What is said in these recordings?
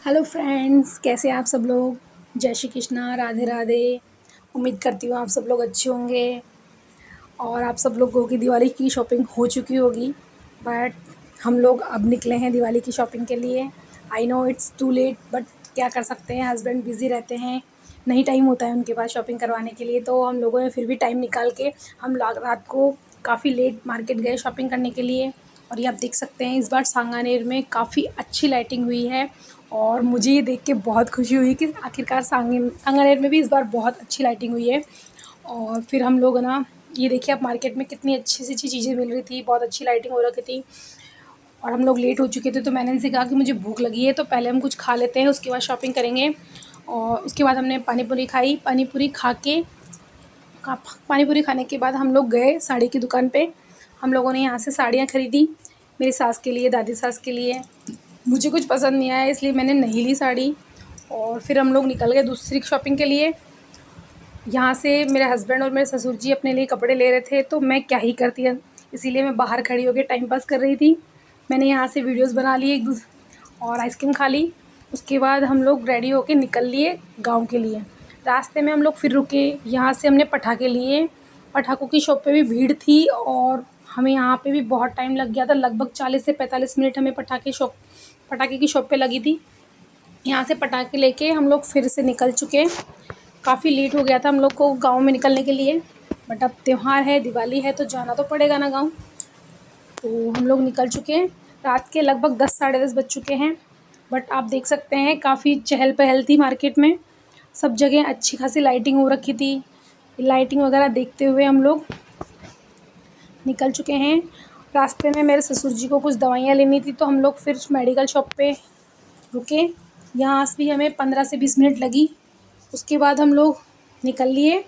Hello friends, कैसे हैं आप सब लोग। जय श्री कृष्णा, राधे राधे। उम्मीद करती हूँ आप सब लोग अच्छे होंगे और आप सब लोगों की दिवाली की शॉपिंग हो चुकी होगी। बट हम लोग अब निकले हैं दिवाली की शॉपिंग के लिए। I know it's too late, but क्या कर सकते हैं, हस्बैंड बिज़ी रहते हैं, नहीं टाइम होता है उनके पास शॉपिंग करवाने के लिए। तो हम लोगों ने फिर भी टाइम निकाल के हम रात को काफ़ी लेट मार्केट गए शॉपिंग करने के लिए। और ये आप देख सकते हैं, इस बार सांगानेर में काफ़ी अच्छी लाइटिंग हुई है और मुझे ये देख के बहुत खुशी हुई कि आखिरकार सांगानेर में भी इस बार बहुत अच्छी लाइटिंग हुई है। और फिर हम लोग ना, ये देखिए आप, मार्केट में कितनी अच्छी से अच्छी चीज़ें मिल रही थी, बहुत अच्छी लाइटिंग हो रखी थी। और हम लोग लेट हो चुके थे तो मैंने इनसे कहा कि मुझे भूख लगी है, तो पहले हम कुछ खा लेते हैं, उसके बाद शॉपिंग करेंगे। और उसके बाद हमने पानी पूरी खाई। पानी पूरी खाने के बाद हम लोग गए साड़ी की दुकान पे। हम लोगों ने यहाँ से साड़ियाँ ख़रीदी, मेरी सास के लिए, दादी सास के लिए। मुझे कुछ पसंद नहीं आया इसलिए मैंने नहीं ली साड़ी। और फिर हम लोग निकल गए दूसरी शॉपिंग के लिए। यहाँ से मेरे हस्बैंड और मेरे ससुर जी अपने लिए कपड़े ले रहे थे, तो मैं क्या ही करती है, इसीलिए मैं बाहर खड़ी होकर टाइम पास कर रही थी। मैंने यहाँ से वीडियोस बना लिए और आइसक्रीम खा ली। उसके बाद हम लोग रेडी होके निकल लिए गांव के लिए। रास्ते में हम लोग फिर रुके, यहाँ से हमने पटाखे लिए। पटाखों की शॉप पे भी भीड़ थी और हमें यहाँ पे भी बहुत टाइम लग गया था, लगभग 40 से 45 मिनट हमें पटाखे की शॉप पे लगी थी। यहाँ से पटाखे लेके हम लोग फिर से निकल चुके। काफ़ी लेट हो गया था हम लोग को गांव में निकलने के लिए, बट अब त्यौहार है, दिवाली है, तो जाना तो पड़ेगा ना गांव। तो हम लोग निकल चुके हैं। रात के लगभग 10 साढ़े 10 बज चुके हैं। बट आप देख सकते हैं काफ़ी चहल पहल थी मार्केट में, सब जगह अच्छी खासी लाइटिंग हो रखी थी। लाइटिंग वगैरह देखते हुए हम लोग निकल चुके हैं। रास्ते में मेरे ससुर जी को कुछ दवाइयाँ लेनी थी, तो हम लोग फिर मेडिकल शॉप पे रुके। यहाँ से भी हमें 15 से 20 मिनट लगी। उसके बाद हम लोग निकल लिए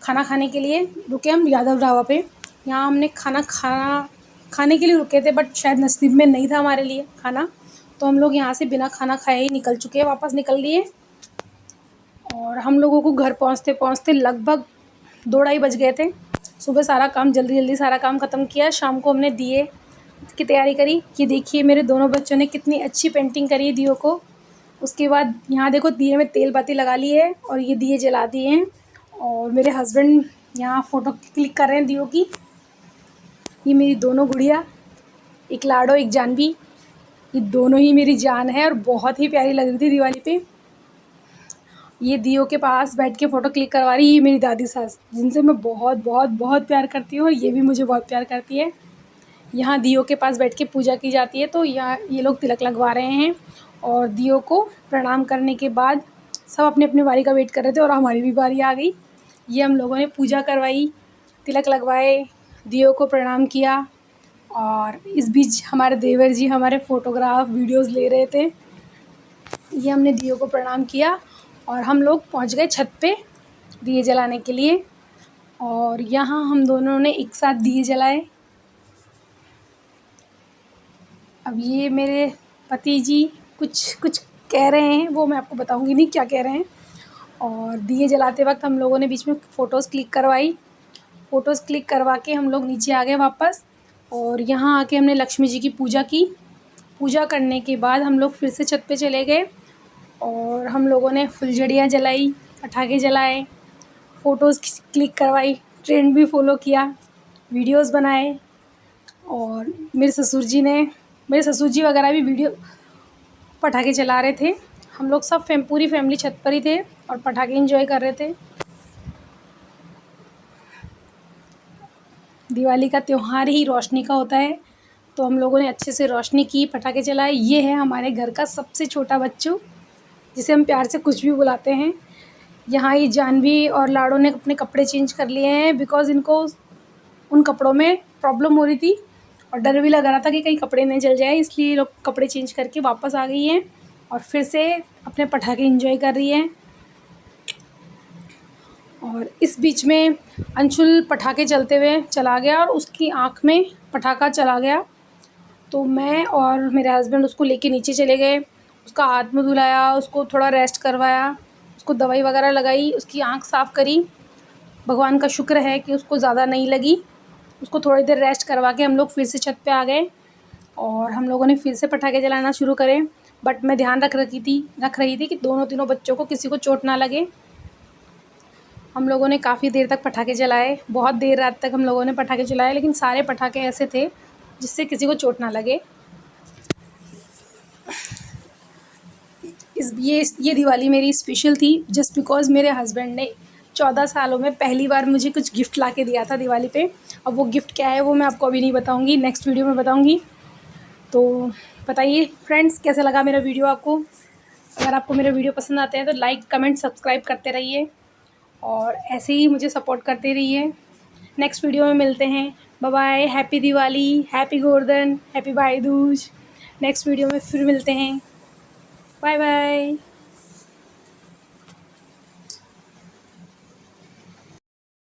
खाना खाने के लिए। रुके हम यादव ढाबा पे। यहाँ हमने खाने के लिए रुके थे, बट शायद नसीब में नहीं था हमारे लिए खाना, तो हम लोग यहाँ से बिना खाना खाए ही निकल चुके हैं, वापस निकल लिए। और हम लोगों को घर पहुँचते पहुँचते लगभग 2 ढाई बज गए थे। सुबह सारा काम जल्दी जल्दी सारा काम ख़त्म किया। शाम को हमने दिए की तैयारी करी। ये देखिए मेरे दोनों बच्चों ने कितनी अच्छी पेंटिंग करी है दियों को। उसके बाद यहाँ देखो, दिए में तेल बाती लगा ली है और ये दिए जला दिए हैं। और मेरे हस्बैंड यहाँ फ़ोटो क्लिक कर रहे हैं दियों की। ये मेरी दोनों गुड़िया, एक लाडो एक जानवी, ये दोनों ही मेरी जान है और बहुत ही प्यारी लग रही थी दिवाली पे। ये दियों के पास बैठ के फ़ोटो क्लिक करवा रही है, ये मेरी दादी सास, जिनसे मैं बहुत बहुत बहुत प्यार करती हूँ और ये भी मुझे बहुत प्यार करती है। यहाँ दियों के पास बैठ के पूजा की जाती है, तो यहाँ ये लोग तिलक लगवा रहे हैं। और दियों को प्रणाम करने के बाद सब अपने अपने बारी का वेट कर रहे थे और हमारी भी बारी आ गई। ये हम लोगों ने पूजा करवाई, तिलक लगवाए, दियों को प्रणाम किया। और इस बीच हमारे देवर जी हमारे फ़ोटोग्राफ वीडियोस ले रहे थे। ये हमने दियों को प्रणाम किया और हम लोग पहुंच गए छत पे दिए जलाने के लिए। और यहाँ हम दोनों ने एक साथ दिए जलाए। अब ये मेरे पति जी कुछ कुछ कह रहे हैं, वो मैं आपको बताऊंगी नहीं क्या कह रहे हैं। और दिए जलाते वक्त हम लोगों ने बीच में फ़ोटोज़ क्लिक करवाई। फ़ोटोज़ क्लिक करवा के हम लोग नीचे आ गए वापस। और यहाँ आके हमने लक्ष्मी जी की पूजा की। पूजा करने के बाद हम लोग फिर से छत पे चले गए और हम लोगों ने फुलझड़ियाँ जलाई, पटाखे जलाए, फ़ोटोज़ क्लिक करवाई, ट्रेंड भी फॉलो किया, वीडियोज़ बनाए। और मेरे ससुर जी वगैरह भी वीडियो पटाखे चला रहे थे। हम लोग सब पूरी फैमिली छत पर ही थे और पटाखे एंजॉय कर रहे थे। दिवाली का त्यौहार ही रोशनी का होता है, तो हम लोगों ने अच्छे से रोशनी की, पटाखे चलाए। ये है हमारे घर का सबसे छोटा बच्चू, जिसे हम प्यार से कुछ भी बुलाते हैं। यहाँ ये जानवी और लाडो ने अपने कपड़े चेंज कर लिए हैं, बिकॉज़ इनको उन कपड़ों में प्रॉब्लम हो रही थी और डर भी लग रहा था कि कहीं कपड़े नहीं जल जाए, इसलिए ये लोग कपड़े चेंज करके वापस आ गई हैं और फिर से अपने पटाखे एंजॉय कर रही हैं। और इस बीच में अंशुल पटाखे चलते हुए चला गया और उसकी आँख में पटाखा चला गया, तो मैं और मेरे हस्बैंड उसको लेके नीचे चले गए। उसका हाथ मुँह धुलाया, उसको थोड़ा रेस्ट करवाया, उसको दवाई वगैरह लगाई, उसकी आँख साफ़ करी। भगवान का शुक्र है कि उसको ज़्यादा नहीं लगी। उसको थोड़ी देर रेस्ट करवा के हम लोग फिर से छत पे आ गए और हम लोगों ने फिर से पटाखे जलाना शुरू करे। बट मैं ध्यान रख रही थी कि दोनों तीनों बच्चों को किसी को चोट ना लगे। हम लोगों ने काफ़ी देर तक पटाखे जलाए, बहुत देर रात तक हम लोगों ने पटाखे जलाए, लेकिन सारे पटाखे ऐसे थे जिससे किसी को चोट ना लगे। ये दिवाली मेरी स्पेशल थी जस्ट बिकॉज़ मेरे हस्बैंड ने 14 सालों में पहली बार मुझे कुछ गिफ्ट ला के दिया था दिवाली पे। अब वो गिफ्ट क्या है वो मैं आपको अभी नहीं बताऊँगी, नेक्स्ट वीडियो में बताऊँगी। तो बताइए फ्रेंड्स, कैसा लगा मेरा वीडियो आपको? अगर आपको मेरे वीडियो पसंद आते हैं तो लाइक, कमेंट, सब्सक्राइब करते रहिए और ऐसे ही मुझे सपोर्ट करते रहिए। नेक्स्ट वीडियो में मिलते हैं। Bye bye, happy Diwali, happy Govardhan, happy Bhai Dooj. Next video में फिर मिलते हैं। Bye bye.